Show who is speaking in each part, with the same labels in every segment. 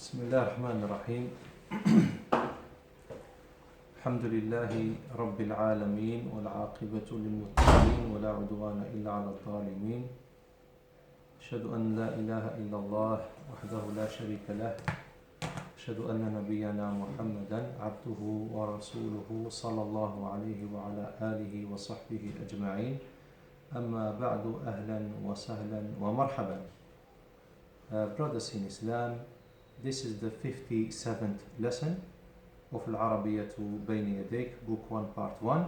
Speaker 1: بسم الله الرحمن الرحيم. الحمد لله رب العالمين والعاقبة للمتقين ولا عدوان إلا على الظالمين. أشهد أن لا إله إلا الله وحده لا شريك له. أشهد أن نبينا محمدا عبده ورسوله صلى الله عليه وعلى آله وصحبه أجمعين. أما بعد، أهلا وسهلا ومرحبا. Brothers in Islam, this is the 57th lesson of Arabiyyah to Bayna, Yadayk, book 1, part 1.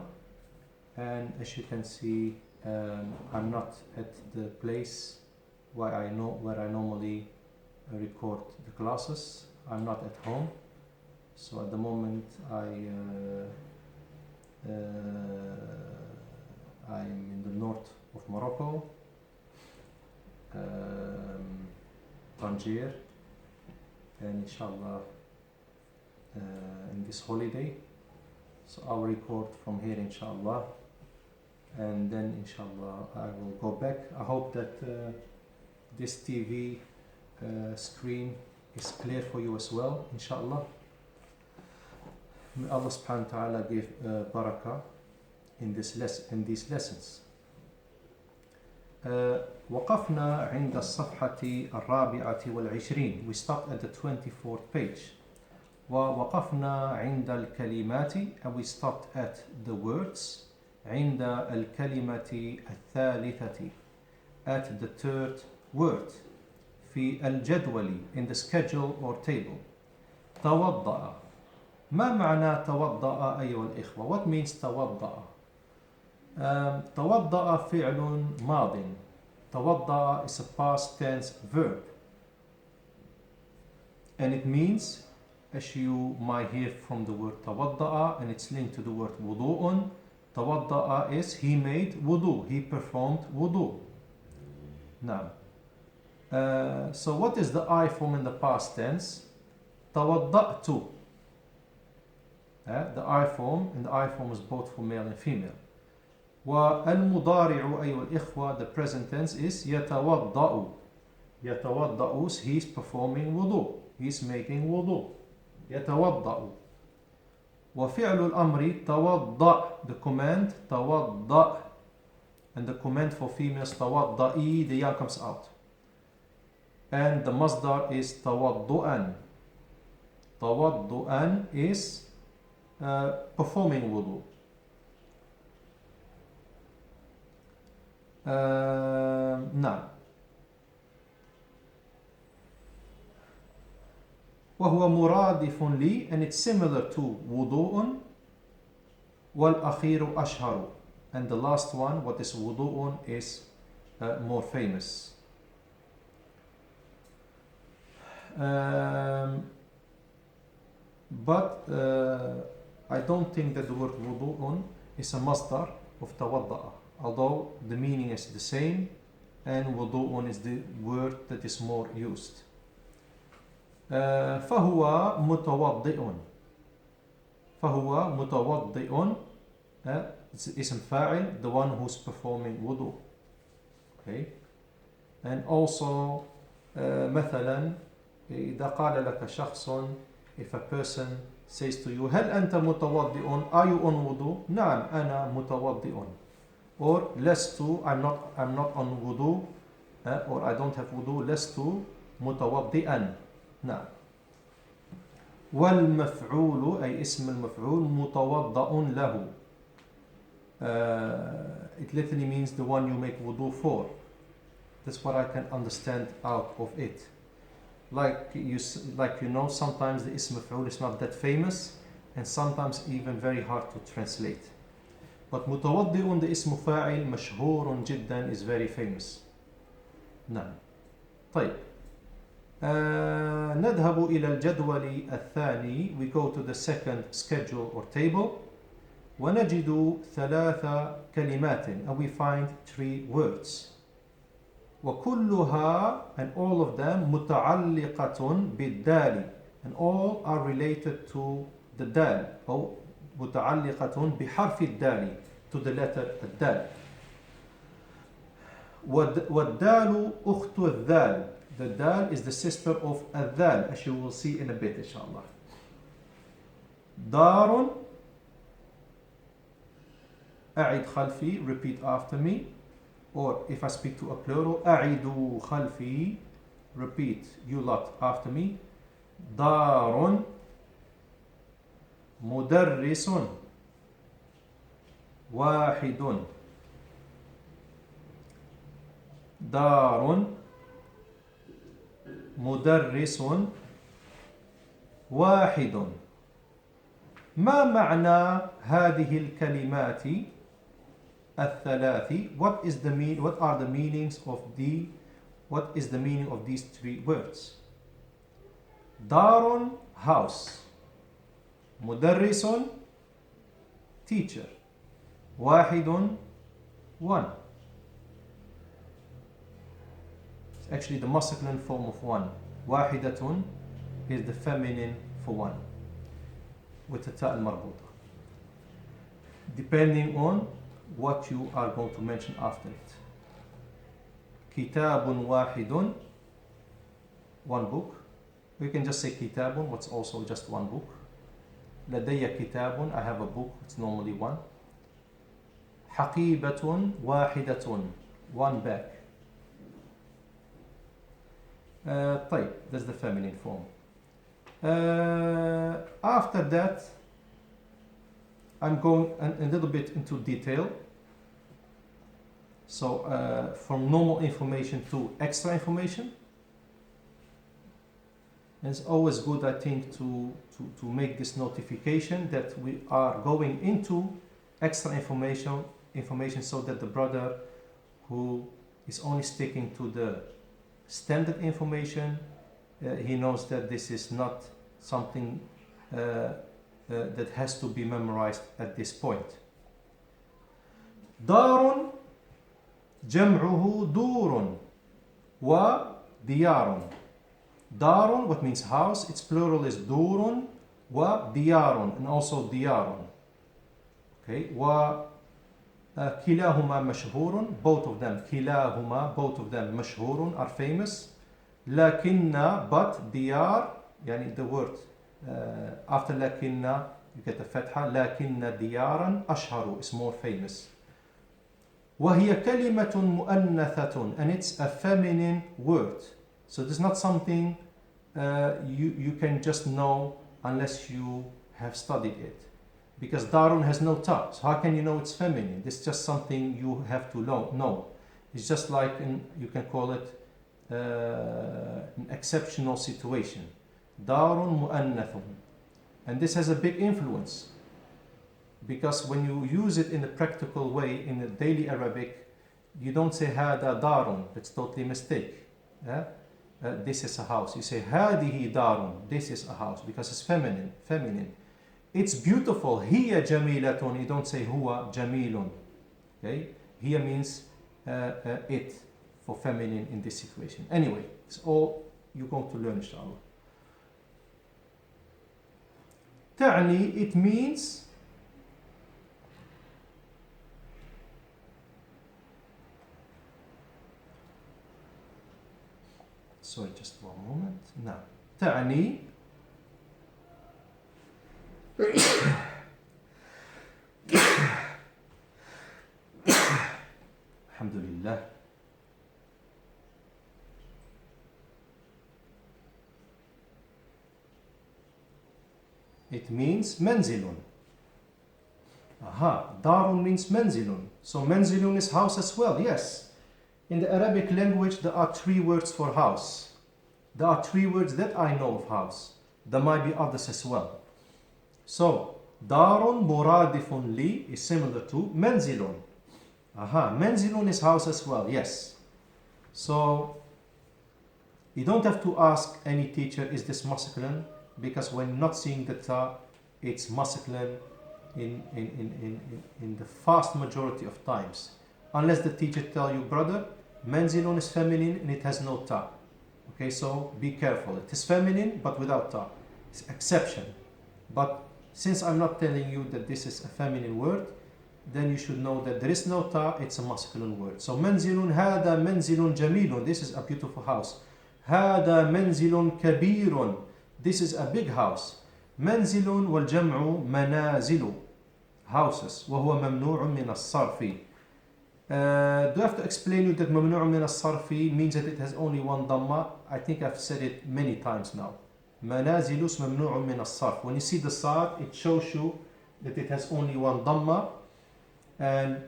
Speaker 1: And as you can see, I'm not at the place where I normally record the classes. I'm not at home. So at the moment I'm in the north of Morocco, Tangier, and inshallah in this holiday, so I'll record from here inshallah, and then inshallah I will go back. I hope that this TV screen is clear for you as well, inshallah. May Allah subhanahu wa ta'ala give barakah in these lessons. وقفنا عند الصفحة الرابعة والعشرين. We stopped at the 24th page. ووقفنا عند الكلمات, and we stopped at the words. عند الكلمة الثالثة, at the third word. في الجدول, in the schedule or table. توضأ. ما معنى توضأ أيها الإخوة? What means توضأ? توضأ فعل ماض. توضأ is a past tense verb, and it means, as you might hear from the word توضأ, and it's linked to the word wudu'un. توضأ is he made wudu, he performed wudu. Now, so what is the I form in the past tense? توضأت. The I form, and the I form is both for male and female. والمضارع أيها الإخوة, the present tense is يتوضأ. يتوضأ, he's performing wudu, he's making wudu. يتوضأ. وفعل الأمر توضأ, the command توضأ, and the command for females توضئي, the ya comes out, and the masdar is توضؤا. توضؤا is performing wudu. نعم. وهو مرادف لي, and it's similar to wudu'un. والأخير أشهر, and the last one, what is wudu'un, is more famous. But I don't think that the word wudu'un is a masdar of tawadda'a, although the meaning is the same, and wudu'un is the word that is more used. فهو متوضئ. فهو متوضئ, it's اسم فاعل, the one who's performing wudu. Okay, and also مثلا إذا قال لك شخص, if a person says to you هل أنت متوضئ, are you on wudu? نعم أنا متوضئ. Or لست, I'm not on wudu, or I don't have wudu. لست متوضئا. نعم. والمفعول, أي اسم المفعول, متوضأ له. It literally means the one you make wudu for. That's what I can understand out of it. Like you know, sometimes the ism maf'ul is not that famous, and sometimes even very hard to translate. But متوضئ, the ism فاعل مشهور جدا, is very famous. نعم. طيب. نذهب إلى الجدول الثاني. We go to the second schedule or table. ونجد ثلاث كلمات, and we find 3 words. وكلها, and all of them, متعلقة بالدال, and all are related to the dal, أو متعلقة بحرف الدال, to the letter الدال. والدال أخت الذال, The dal is the sister of الذال, as you will see in a bit, inshallah. دار, أعد خلفي, repeat after me. Or if I speak to a plural, أعدوا خلفي, repeat you lot after me. دار مدرس واحد. دار مدرس واحد. ما معنى هذه الكلمات الثلاث? What are the meanings of what is the meaning of these three words? دار, house. مدرس, teacher. واحد, one. It's actually the masculine form of one. واحدة is the feminine for one, with the ta al-marbuta, depending on what you are going to mention after it. كتاب واحد, one book. You can just say كتاب, what's also just one book. لدي كتاب, I have a book, it's normally one. حقيبة واحدة, one bag. طيب, that's the feminine form. After that, I'm going a little bit into detail. So from normal information to extra information. And it's always good, I think, to make this notification that we are going into extra information so that the brother who is only sticking to the standard information, he knows that this is not something that has to be memorized at this point. دار جمعه دور وديار. دار, what means house, its plural is دور وديار, and also ديار. Okay, وكلاهما مشهور, both of them, كلاهما, both of them مشهور, are famous. لكن, but, ديار, يعني the word after لكن you get the فتحة. لكن ديارا أشهر, is more famous. وهي كلمة مؤنثة, and it's a feminine word. So this is not something you can just know unless you have studied it. Because darun has no ta, so how can you know it's feminine? This is just something you have to know. It's just like, you can call it an exceptional situation. Darun mu'annathun. And this has a big influence. Because when you use it in a practical way, in the daily Arabic, you don't say hada darun, that's totally a mistake. Yeah? This is a house. You say hadihi darun, this is a house, because it's feminine. It's beautiful. Hiya jamilatun, you don't say huwa jamilun. Okay? Hiya means it, for feminine in this situation. Anyway, it's all you're going to learn, inshallah. Ta'ni, it means sorry, just one moment. Now, تعني Alhamdulillah. It means منزل. Aha, darun means منزل. So منزل is house as well, yes. In the Arabic language, there are three words for house. There are three words that I know of house. There might be others as well. So, darun muradifun li is similar to منزل. Aha, منزل is house as well, yes. So, you don't have to ask any teacher, is this masculine? Because when not seeing the ta, it's masculine in the vast majority of times. Unless the teacher tell you, brother, منزل is feminine and it has no ta. Okay, so be careful. It is feminine but without ta. It's exception. But since I'm not telling you that this is a feminine word, then you should know that there is no ta, it's a masculine word. So منزل هذا منزل جميل. This is a beautiful house. هذا منزل كبير. This is a big house. منزل والجمع منازل, houses. وهو ممنوع من الصرف. Do I have to explain you that ممنوع من الصرف means that it has only one dhamma? I think I've said it many times now. منازل is ممنوع من الصرف. When you see the صاد, it shows you that it has only one dhamma, and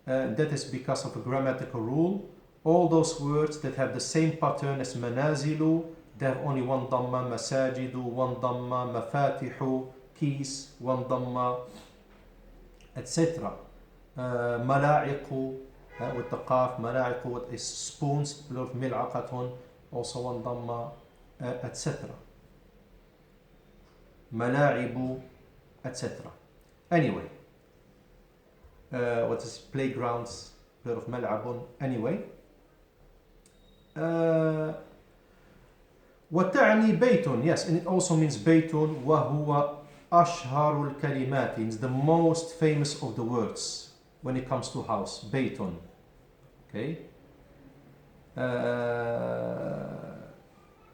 Speaker 1: that is because of a grammatical rule. All those words that have the same pattern as منازل, they have only one dhamma. مساجد, one dhamma. مفاتح, keys, one dhamma, etc. ملاعق with the qaf, ملاعق with spoons, plural ملعقة, also one dhamma, etc. ملاعب, etc. Anyway, what is playgrounds, plural of ملعب. Anyway, وتعني بيت, yes, and it also means بيت, وهو أشهر الكلمات, it's the most famous of the words when it comes to house. بيت. Okay.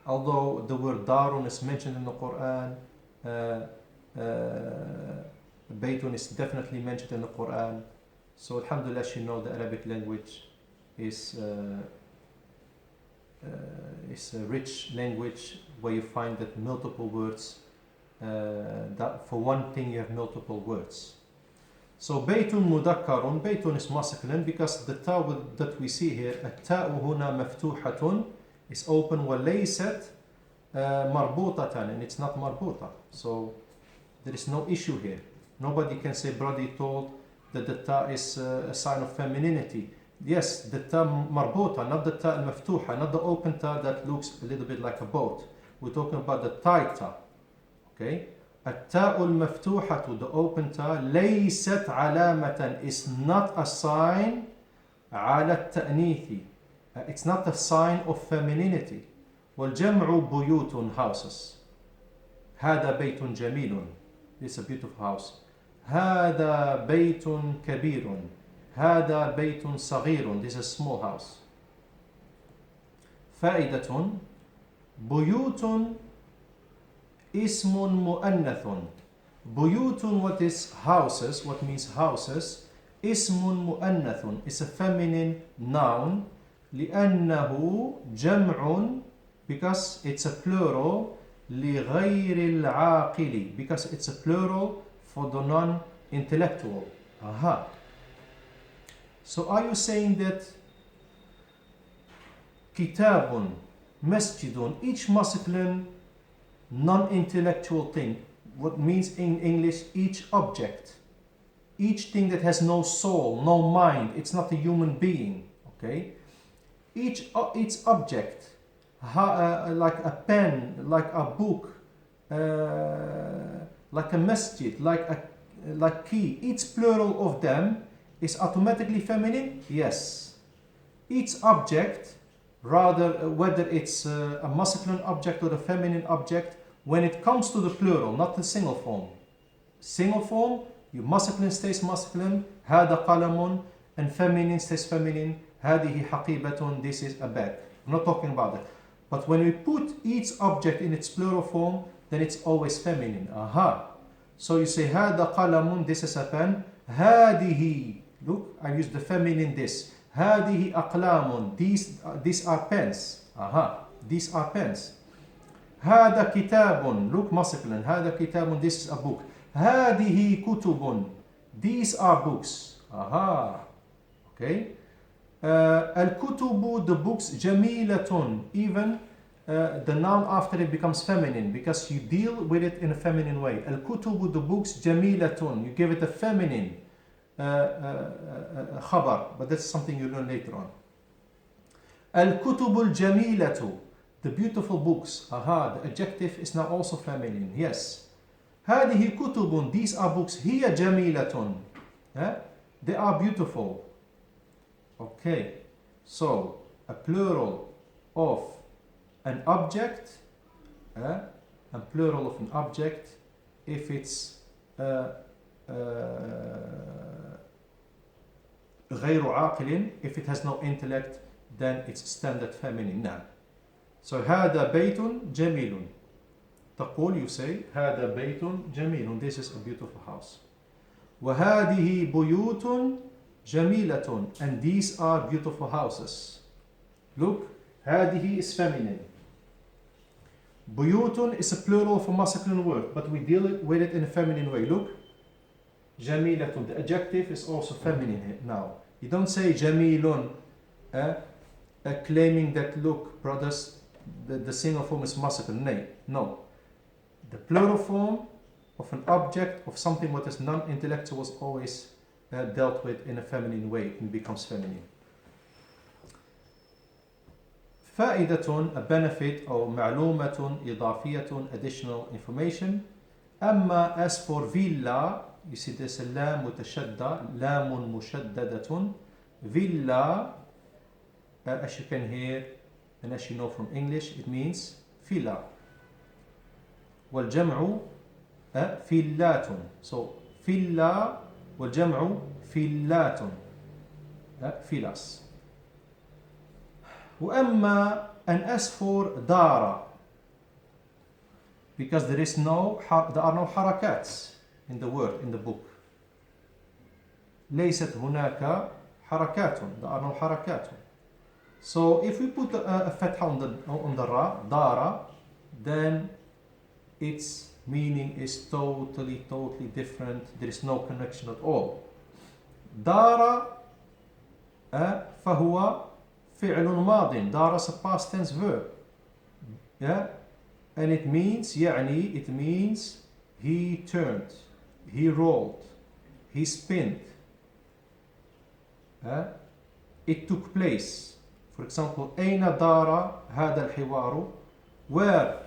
Speaker 1: Although the word darun is mentioned in the Quran, Baytun is definitely mentioned in the Quran. So alhamdulillah, you know the Arabic language is a rich language where you find that multiple words, that for one thing you have multiple words. So Baytun mudakkarun, Baytun is masculine because the ta that we see here, التاء هنا مفتوحة, is open, وليست مربوطة, and it's not marbuta. So there is no issue here. Nobody can say Brady told that the ta is a sign of femininity. Yes, the ta marbuta, not the ta al-maftuha, not the open ta that looks a little bit like a boat. We're talking about the tight ta. Okay? التاء المفتوحة, the open ta, ليست علامة, is not a sign على التأنيث. It's not a sign of femininity. والجمع بيوت, houses. هذا بيت جميل, it's a beautiful house. هذا بيت كبير. هذا بيت صغير, this is a small house. فائدة بيوت اسم مؤنث. بيوت, what is houses, what means houses, اسم مؤنث, is a feminine noun. لأنه جمع, because it's a plural. لغير العاقل, because it's a plural for the non-intellectual. Aha. So are you saying that kitabun, masjidun, each masculine non-intellectual thing, what means in English each object, each thing that has no soul, no mind, it's not a human being, okay? Each object, like a pen, like a book, like a masjid, like key, each plural of them is automatically feminine? Yes. Each object, rather whether it's a masculine object or a feminine object, when it comes to the plural, not the single form. Single form, your masculine stays masculine, هذا قلم, and feminine stays feminine, هذه حقيبة, this is a bag. I'm not talking about that. But when we put each object in its plural form, then it's always feminine. Aha. So you say هذا قلم, this is a pen. هذه, look, I use the feminine this. هذه أقلام, these are pens. Aha, these are pens. هذا كتاب, look, masculine. هذا كتاب, this is a book. هذه كتب, these are books. Aha, okay. الكتب, the books, جميلة, even the noun after it becomes feminine because you deal with it in a feminine way. الكتب, the books, جميلة, you give it a feminine خبر, but that's something you learn later on. الكتب الجميلة, the beautiful books. Aha, the adjective is now also feminine. Yes. هذه كتب, these are books. هي جميلة, they are beautiful. Okay, so a plural of an object, a plural of an object, if it's غير عاقل, if it has no intellect, then it's standard feminine. Now, So هذا بيت جميل. تقول, you say, هذا بيت جميل. This is a beautiful house. وهذه بيوت جميلة. And these are beautiful houses. Look, هذه is feminine. بيوت is a plural for masculine word, but we deal with it in a feminine way. Look, جميلة. The adjective is also feminine now. You don't say جميل, claiming that, look, brothers, the single form is masculine. No. The plural form of an object, of something what is non-intellectual, is always dealt with in a feminine way and becomes feminine. فائدة, a benefit, or معلومة إضافية, additional information. أما as for villa, you see this لام متشدة, لام مشددة. Villa, as you can hear and as you know from English, it means villa. والجمع فيلات. So فيلا والجمع فيلات, filas. وأما, and as for دار, because there are no حركات in the word, in the book. ليست هناك حركات. There are no حركات. So if we put a fatha on the ra, dara, then its meaning is totally different. There is no connection at all. دار فهو فعل ماض. دار is a past tense verb. Yeah? And it means, يعني, it means he turned, he rolled, he spinned. It took place. For example, أين دار هذا الحوار? Where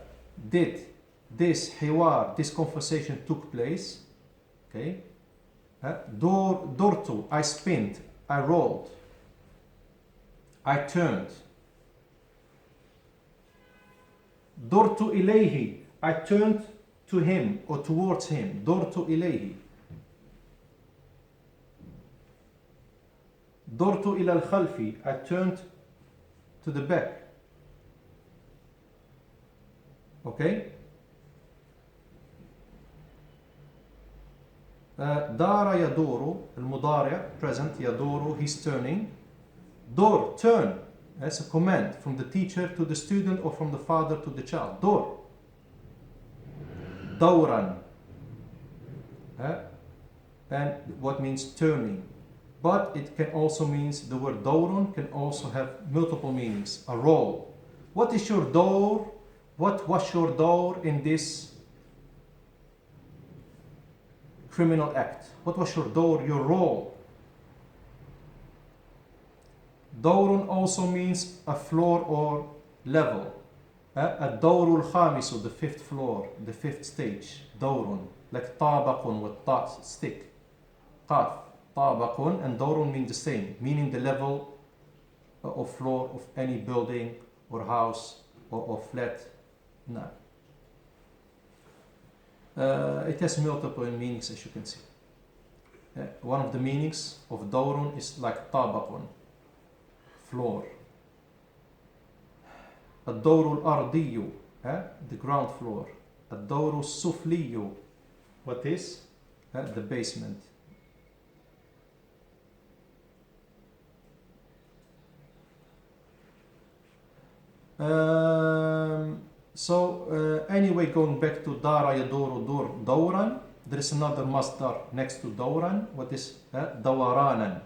Speaker 1: did this حوار, this conversation took place? Okay. دورت, I spinned, I rolled, I turned. دورت إليه, I turned to him or towards him. دورت إليه. دورت إلى الخلف, I turned to the back. Okay. دار يدور, المضارع, present, يدور, he's turning. دور, turn, that's a command from the teacher to the student or from the father to the child. دور. دورا, and what means turning. But it can also means, the word دور can also have multiple meanings. A role. What is your door? What was your door in this criminal act? What was your door, your role? دور also means a floor or level. الدور الخامس, the fifth floor, the fifth stage. دور, like طابق with ta, stick. قاف, طابق, and دور mean the same, meaning the level or floor of any building or house or flat. No. It has multiple meanings, as you can see. One of the meanings of دور is like طابق, floor. الدور الأرضي, the ground floor. الدور السفلي, what is? The basement. Anyway, going back to دار يدور دورا, there is another masdar next to دورا. What is دورانا?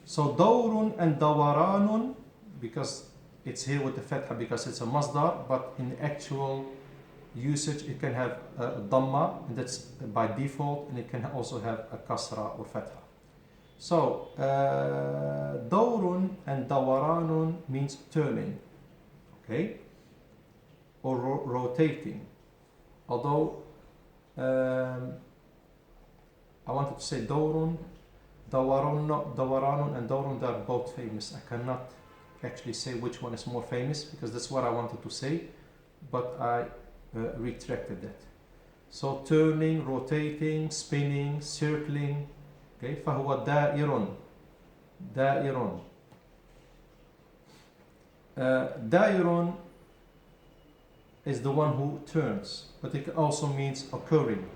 Speaker 1: So دور and دوران, because it's here with the fatha because it's a masdar, but in the actual usage it can have a dhamma, and that's by default, and it can also have a kasra or fatha. So دور and دوران means turning, okay, or rotating. Although I wanted to say دور, دوران and دور, they are both famous. I cannot actually say which one is more famous because that's what I wanted to say, but I retracted that. So turning, rotating, spinning, circling. Okay, فهو دائر. دائر. دائر is the one who turns, but it also means occurring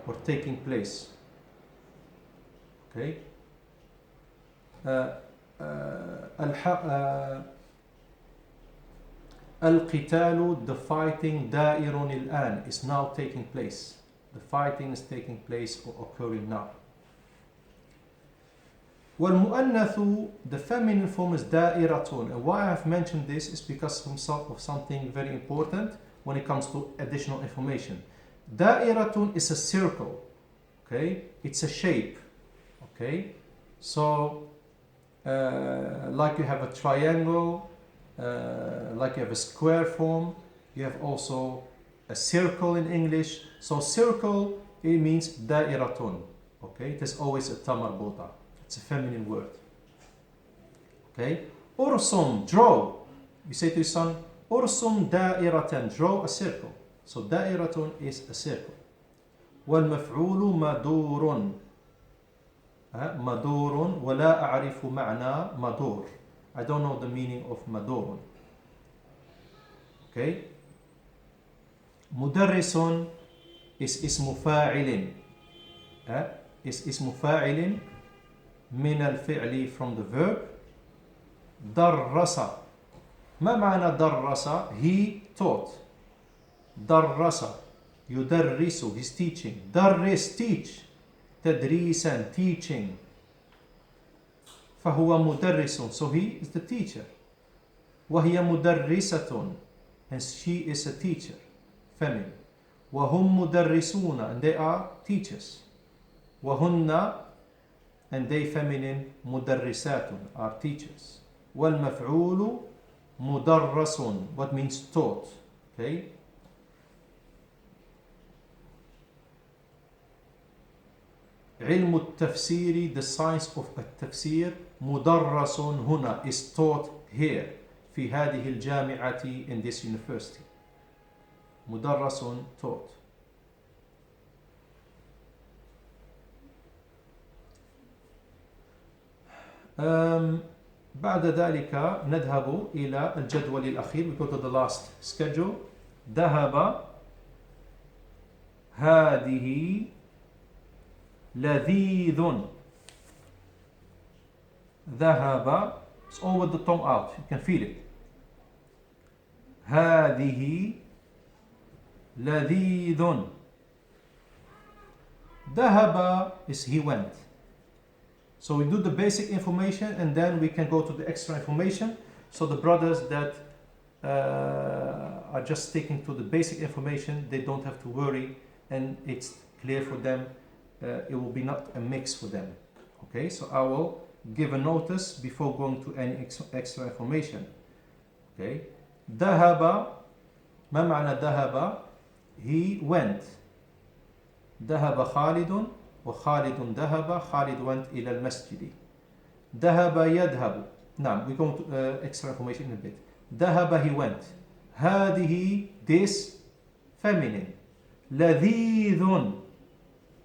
Speaker 1: or taking place. Okay. القتال, the fighting, دائر الآن, is now taking place. The fighting is taking place or occurring now. والمؤنث, the feminine form is دائرة. And why I have mentioned this is because of something very important when it comes to additional information. دائرة is a circle. Okay, it's a shape. Okay, so like you have a triangle, like you have a square form, you have also a circle in English. So circle, it means دائرة. Okay, it is always a tamarbuta. It's a feminine word. Okay, أرسم, draw. You say to your son, أرسم دائرة, draw a circle. So دائرة is a circle. والمفعول مدور. مدور ولا أعرف معنى مدور. I don't know the meaning of مدور. Okay. مدرس is اسم فاعل. Is اسم فاعل من الفعل from the verb. درس. ما معنى درس? He taught. درس يدرس, he's teaching. درس, teach. تدريسا, teaching. فهو مدرس, so he is the teacher. وهي مدرسة, and she is a teacher, feminine. وهم مدرسون, and they are teachers. وهن, and they feminine, مدرسات, are teachers. والمفعول مدرس, what means taught. Okay. علم التفسير, the science of التفسير, مدرس هنا, is taught here, في هذه الجامعة, in this university. مدرس, taught. بعد ذلك نذهب إلى الجدول الأخير. We go to the last schedule. ذهب, هذه, لذيذ. ذهب, it's all with the tongue out, you can feel it. هذه لذيذ. ذهب is he went. So we do the basic information and then we can go to the extra information. So the brothers that are just sticking to the basic information, they don't have to worry and it's clear for them. It will be not a mix for them. Okay, so I will give a notice before going to any extra information. Okay, ذهب, ما معنى ذهب? He went. ذهب خالد, وخالد ذهب, خالد went إلى المسجد. ذهب يذهب. Now we're going to extra information in a bit. ذهب, he went. هذه, this, feminine. لذيذ,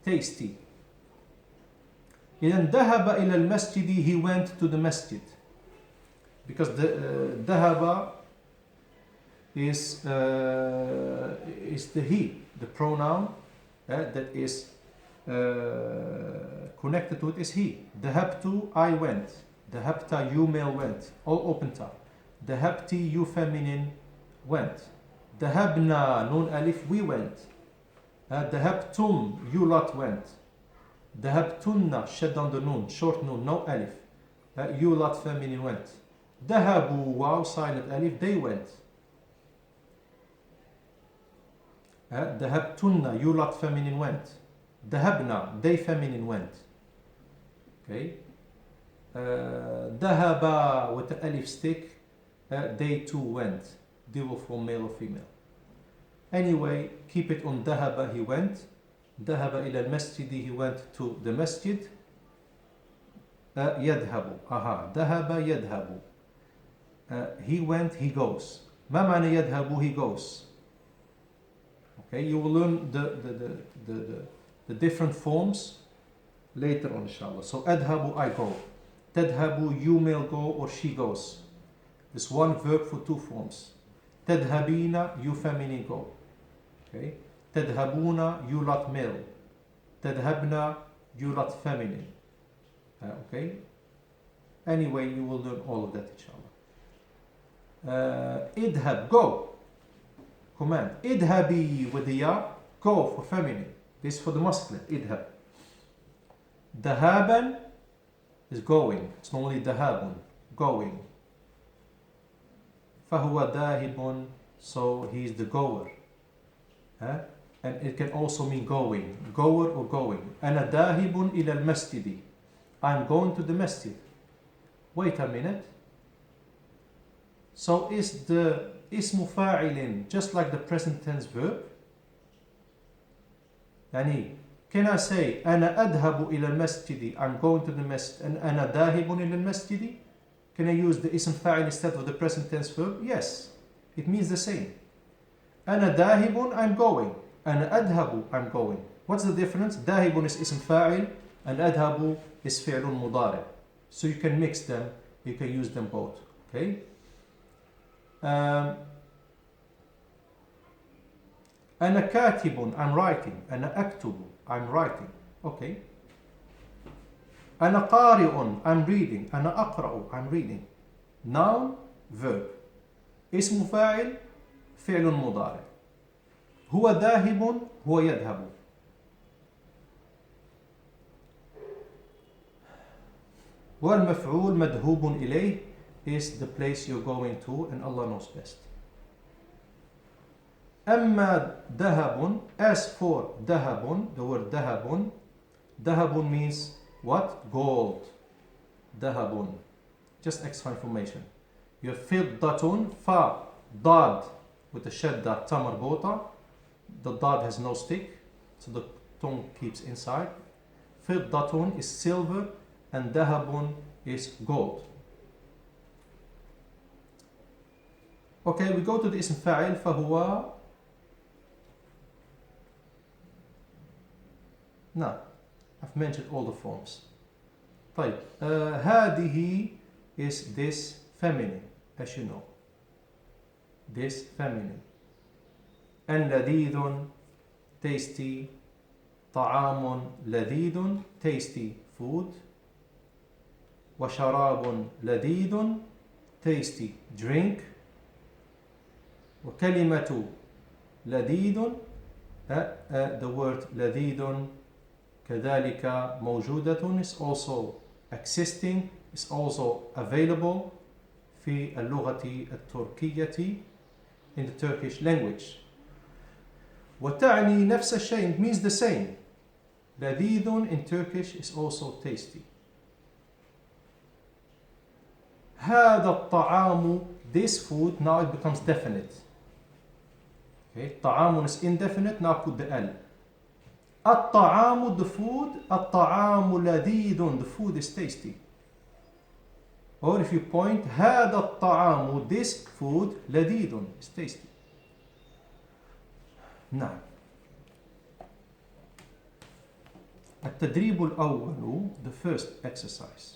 Speaker 1: tasty. إذن ذهب إلى المسجد, he went to the masjid. Because the ذهب is the he, the pronoun that is connected to it is he. ذهبت, I went. ذهبت, you male went. All open tab. ذهبت, you feminine went. ذهبنا, nun alif, we went. ذهبتم, you lot went. ذهبتن, shed on the noon, short noon, no alif. You lot feminine went. ذهبوا, wow, silent alif, they went. ذهبتن, you lot feminine went. ذهبنا, they feminine went. Okay. ذهبا, with the alif stick, they too went. They will form male or female. Anyway, keep it on ذهب, he went. ذهب إلى المسجد, he went to the masjid. يذهب, ذهب يذهب. He went, he goes. ما معنى يذهب? He goes. Okay, you will learn the different forms later on, inshallah. So أذهب, I go. تذهب, you male go or she goes. This one verb for two forms. تذهبين, you feminine go. Okay. تذهبون, you lot male. تذهبنا, you lot feminine. Okay. Anyway, you will learn all of that inshallah. اذهب, go. Command. اذهبي with the ya, go for feminine. This is for the masculine. اذهب. ذهابا is going. It's normally ذهاب, going. فهو ذاهب, so he is the goer. And it can also mean going, goer or going. أنا ذاهب إلى المسجد. I'm going to the masjid. Wait a minute. So is the اسم فاعل just like the present tense verb? يعني can I say أنا أذهب إلى المسجد, I'm going to the masjid, and أنا ذاهب إلى المسجد? Can I use the اسم فاعل instead of the present tense verb? Yes, it means the same. أنا ذاهب, I'm going. أنا أذهب, I'm going. What's the difference? ذاهب is اسم فاعل and أذهب is فعل مضارع. So you can mix them, you can use them both. Okay? أنا كاتب, I'm writing. أنا أكتب, I'm writing. Okay. أنا قارئ, I'm reading. أنا أقرأ, I'm reading. Noun, verb. اسم فاعل, فعل مضارع. هو ذاهب, هو يذهب. والمفعول مذهوب إليه is the place you're going to, and Allah knows best. أما ذهب, as for ذهب, the word ذهب, ذهب means what? Gold. ذهب. Just extra information. You have فضة, fa, dad, with the shadda, ta marbota. The dad has no stick, so the tongue keeps inside. فضة is silver, and ذهب is gold. Okay, we go to the اسم فاعل. فهو. Now, I've mentioned all the forms. طيب, هذه is this feminine, as you know. This feminine. and لذيذ, tasty. طعام لذيذ, tasty food. وشراب لذيذ, tasty drink. وكلمة لذيذ, the word لذيذ كذلك موجودة, is also existing, is also available في اللغة التركية, in the Turkish language. وتعني نفس الشيء, it means the same. لذيذ in Turkish is also tasty. هذا الطعام, this food, now it becomes definite. Okay, طعام is indefinite, now put the L. الطعام, the food. الطعام لذيذ, the food is tasty. Or if you point, هذا الطعام, this food, لذيذ, is tasty. نعم. التدريب الأول, the first exercise.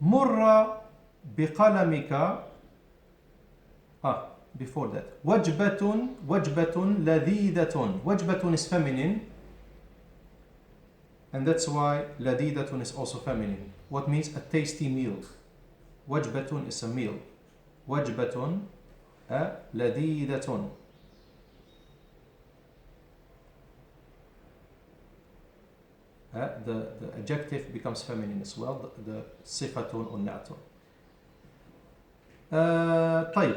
Speaker 1: مر بقلمك. Before that, وجبة, وجبة لذيذة. وجبة is feminine, and that's why لذيذة is also feminine. What means a tasty meal. وجبة is a meal. وجبة لذيذة. The adjective becomes feminine as well, the صفة or نعت. طيب,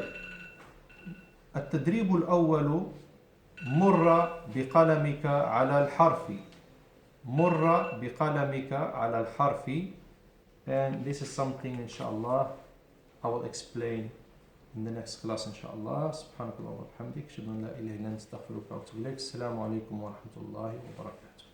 Speaker 1: التدريب الأول. مر بقلمك على الحرف. مر بقلمك على الحرف. And this is something inshallah I will explain in the next class inshallah. سبحانك اللهم وبحمدك أشهد أن لا إله إلا أنت أستغفرك وأتوب إليك. السلام عليكم ورحمة الله وبركاته.